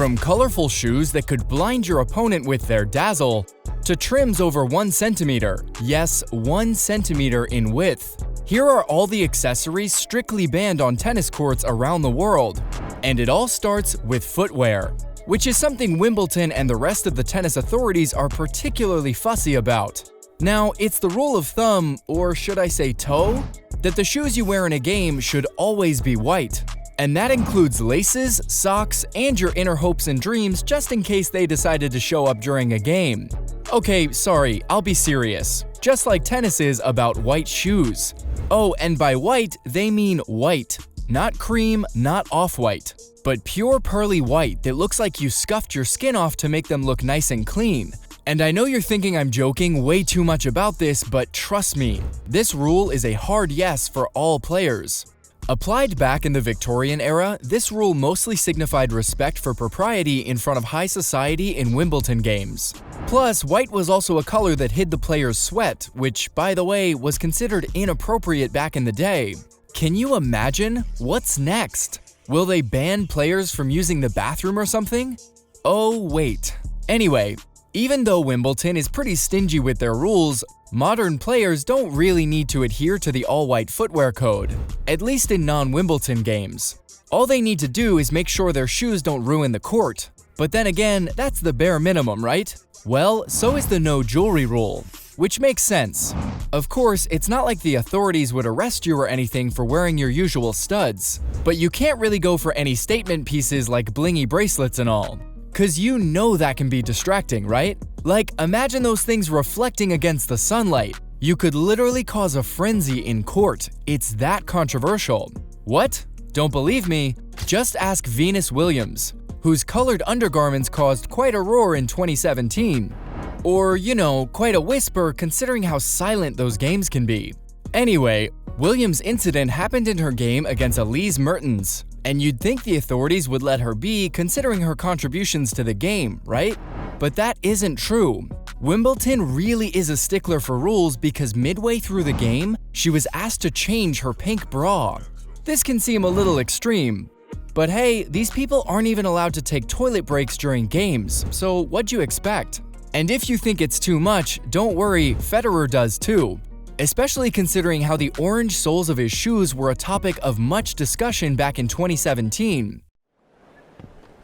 From colorful shoes that could blind your opponent with their dazzle, to trims over 1 centimeter, yes, 1 centimeter in width. Here are all the accessories strictly banned on tennis courts around the world. And it all starts with footwear, which is something Wimbledon and the rest of the tennis authorities are particularly fussy about. Now, it's the rule of thumb, or should I say toe, that the shoes you wear in a game should always be white. And that includes laces, socks, and your inner hopes and dreams just in case they decided to show up during a game. Okay, sorry, I'll be serious. Just like tennis is about white shoes. Oh, and by white, they mean white. Not cream, not off-white, but pure pearly white that looks like you scuffed your skin off to make them look nice and clean. And I know you're thinking I'm joking way too much about this, but trust me, this rule is a hard yes for all players. Applied back in the Victorian era, this rule mostly signified respect for propriety in front of high society in Wimbledon games. Plus, white was also a color that hid the player's sweat, which, by the way, was considered inappropriate back in the day. Can you imagine? What's next? Will they ban players from using the bathroom or something? Oh, wait. Anyway, even though Wimbledon is pretty stingy with their rules, modern players don't really need to adhere to the all-white footwear code, at least in non-Wimbledon games. All they need to do is make sure their shoes don't ruin the court. But then again, that's the bare minimum, right? Well, so is the no jewelry rule, which makes sense. Of course, it's not like the authorities would arrest you or anything for wearing your usual studs, but you can't really go for any statement pieces like blingy bracelets and all. 'Cause you know that can be distracting, right? Like, imagine those things reflecting against the sunlight. You could literally cause a frenzy in court. It's that controversial. What? Don't believe me? Just ask Venus Williams, whose colored undergarments caused quite a roar in 2017. Or, you know, quite a whisper considering how silent those games can be. Anyway, Williams' incident happened in her game against Elise Mertens. And you'd think the authorities would let her be considering her contributions to the game, right? But that isn't true. Wimbledon really is a stickler for rules because midway through the game, she was asked to change her pink bra. This can seem a little extreme. But hey, these people aren't even allowed to take toilet breaks during games, so what'd you expect? And if you think it's too much, don't worry, Federer does too. Especially considering how the orange soles of his shoes were a topic of much discussion back in 2017.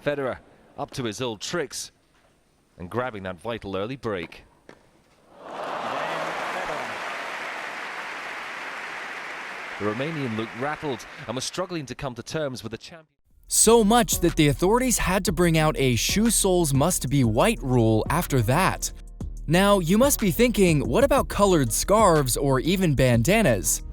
Federer up to his old tricks and grabbing that vital early break. The Romanian looked rattled and was struggling to come to terms with the champion. So much that the authorities had to bring out a shoe soles must be white rule after that. Now, you must be thinking, what about colored scarves or even bandanas?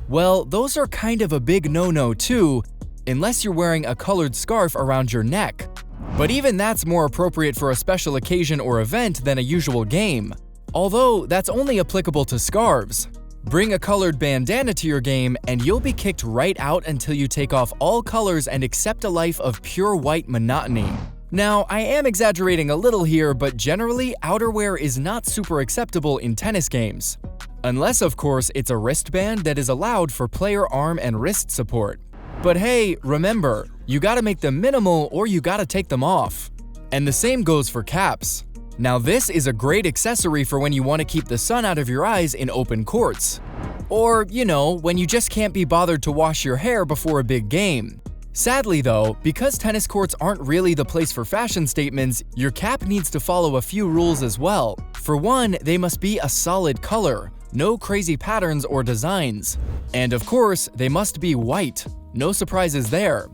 Well, those are kind of a big no-no too, unless you're wearing a colored scarf around your neck. But even that's more appropriate for a special occasion or event than a usual game. Although, that's only applicable to scarves. Bring a colored bandana to your game and you'll be kicked right out until you take off all colors and accept a life of pure white monotony. Now, I am exaggerating a little here, but generally, outerwear is not super acceptable in tennis games. Unless, of course, it's a wristband that is allowed for player arm and wrist support. But hey, remember, you gotta make them minimal or you gotta take them off. And the same goes for caps. Now this is a great accessory for when you want to keep the sun out of your eyes in open courts. Or, you know, when you just can't be bothered to wash your hair before a big game. Sadly though, because tennis courts aren't really the place for fashion statements, your cap needs to follow a few rules as well. For one, they must be a solid color, no crazy patterns or designs. And of course, they must be white, no surprises there.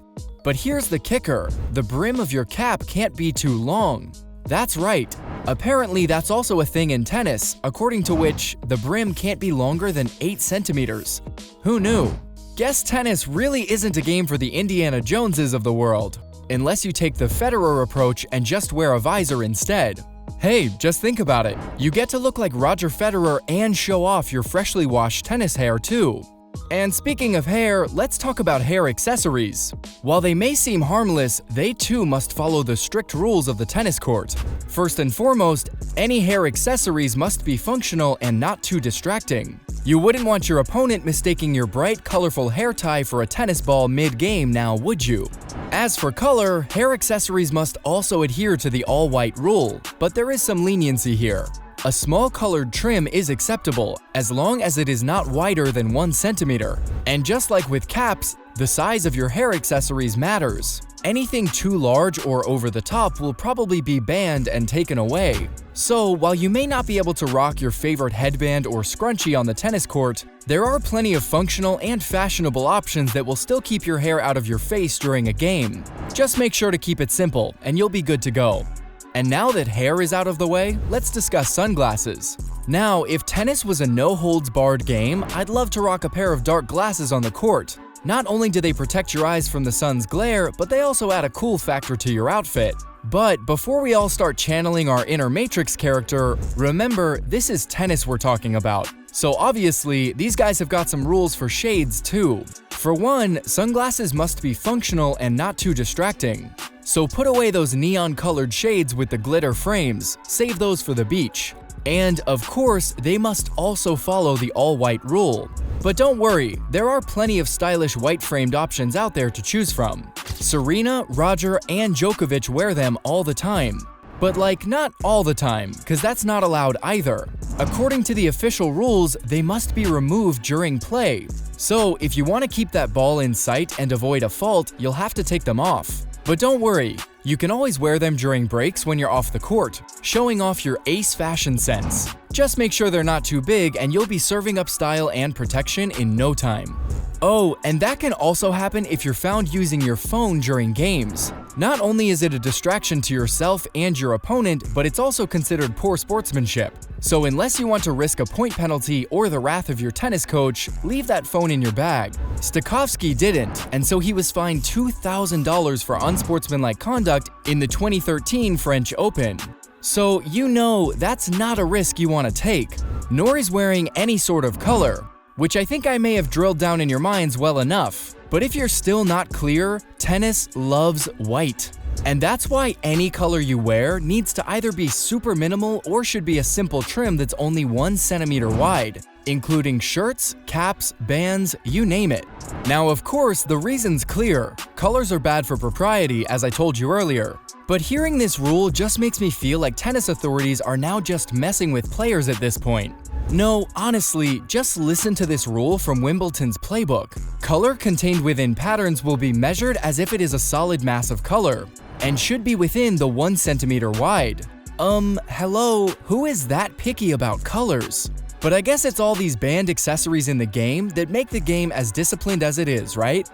But here's the kicker, the brim of your cap can't be too long. That's right, apparently that's also a thing in tennis, according to which the brim can't be longer than 8 centimeters. Who knew? Guess tennis really isn't a game for the Indiana Joneses of the world, unless you take the Federer approach and just wear a visor instead. Hey, just think about it. You get to look like Roger Federer and show off your freshly washed tennis hair too. And speaking of hair, let's talk about hair accessories. While they may seem harmless, they too must follow the strict rules of the tennis court. First and foremost, any hair accessories must be functional and not too distracting. You wouldn't want your opponent mistaking your bright, colorful hair tie for a tennis ball mid-game now, would you? As As for color, hair accessories must also adhere to the all-white rule, but there is some leniency here. A small colored trim is acceptable as long as it is not wider than 1 centimeter. And just like with caps, the size of your hair accessories matters. Anything too large or over the top will probably be banned and taken away. So, while you may not be able to rock your favorite headband or scrunchie on the tennis court, there are plenty of functional and fashionable options that will still keep your hair out of your face during a game. Just make sure to keep it simple, and you'll be good to go. And now that hair is out of the way, let's discuss sunglasses. Now, if tennis was a no-holds-barred game, I'd love to rock a pair of dark glasses on the court. Not only do they protect your eyes from the sun's glare, but they also add a cool factor to your outfit. But before we all start channeling our inner Matrix character, remember, this is tennis we're talking about. So obviously, these guys have got some rules for shades too. For one, sunglasses must be functional and not too distracting. So put away those neon-colored shades with the glitter frames, save those for the beach. And of course, they must also follow the all-white rule. But don't worry, there are plenty of stylish white-framed options out there to choose from. Serena, Roger, and Djokovic wear them all the time. But not all the time, because that's not allowed either. According to the official rules, they must be removed during play. So if you want to keep that ball in sight and avoid a fault, you'll have to take them off. But don't worry, you can always wear them during breaks when you're off the court, showing off your ace fashion sense. Just make sure they're not too big and you'll be serving up style and protection in no time. Oh, and that can also happen if you're found using your phone during games. Not only is it a distraction to yourself and your opponent, but it's also considered poor sportsmanship. So unless you want to risk a point penalty or the wrath of your tennis coach, leave that phone in your bag. Stakhovsky didn't, and so he was fined $2,000 for unsportsmanlike conduct in the 2013 French Open. So you know that's not a risk you want to take, nor is wearing any sort of color, which I think I may have drilled down in your minds well enough. But if you're still not clear, tennis loves white. And that's why any color you wear needs to either be super minimal or should be a simple trim that's only 1 centimeter wide, including shirts, caps, bands, you name it. Now, of course, the reason's clear. Colors are bad for propriety, as I told you earlier. But hearing this rule just makes me feel like tennis authorities are now just messing with players at this point. No, honestly, just listen to this rule from Wimbledon's playbook. Color contained within patterns will be measured as if it is a solid mass of color, and should be within the 1 centimeter wide. Hello, who is that picky about colors? But I guess it's all these banned accessories in the game that make the game as disciplined as it is, right?